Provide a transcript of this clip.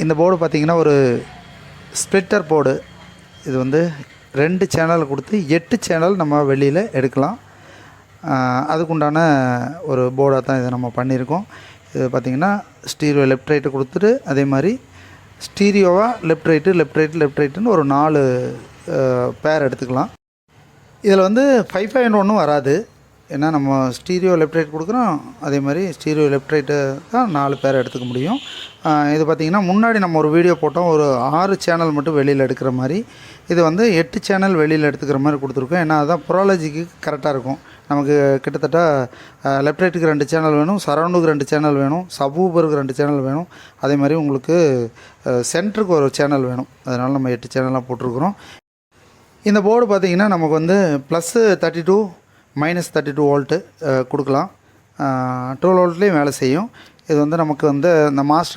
இந்த போர்டு பார்த்திங்கன்னா ஒரு ஸ்ப்ளிட்டர் போர்டு. இது வந்து 2 சேனல் கொடுத்து 8 சேனல் நம்ம வெளியில் எடுக்கலாம். அதுக்குண்டான ஒரு போர்டாக தான் இதை நம்ம பண்ணியிருக்கோம். இது பார்த்திங்கன்னா ஸ்டீரியோ லெஃப்ட் ரைட்டு கொடுத்துட்டு அதே மாதிரி ஸ்டீரியோவாக லெஃப்ட் ரைட்டுன்னு ஒரு 4 பேர் எடுத்துக்கலாம். இதில் வந்து 5.1 வராது. ஏன்னா நம்ம ஸ்டீரியோ லெஃப்ட் ரைட் கொடுக்குறோம், அதே மாதிரி ஸ்டீரியோ லெஃப்ட் ரைட்டு தான் 4 பேர் எடுத்துக்க முடியும். இது பார்த்திங்கன்னா முன்னாடி நம்ம ஒரு வீடியோ போட்டோம், ஒரு 6 சேனல் மட்டும் வெளியில் எடுக்கிற மாதிரி. இது வந்து 8 சேனல் வெளியில் எடுத்துக்கிற மாதிரி கொடுத்துருக்கோம். ஏன்னா அதுதான் ப்ரோலஜிக்கு கரெக்டாக இருக்கும். நமக்கு கிட்டத்தட்ட லெஃப்ட் ரைட்டுக்கு 2 சேனல் வேணும், சரௌண்டுக்கு 2 சேனல் வேணும், சப்வூஃபருக்கு 2 சேனல் வேணும், அதே மாதிரி உங்களுக்கு சென்டருக்கு ஒரு சேனல் வேணும். அதனால் நம்ம 8 சேனலாக போட்டிருக்கிறோம். இந்த போர்டு பார்த்திங்கன்னா நமக்கு வந்து +32 -32 வோல்ட்டு கொடுக்கலாம். 12 வோல்ட்லேயும் வேலை செய்யும். இது வந்து நமக்கு வந்து இந்த மாஸ்டர்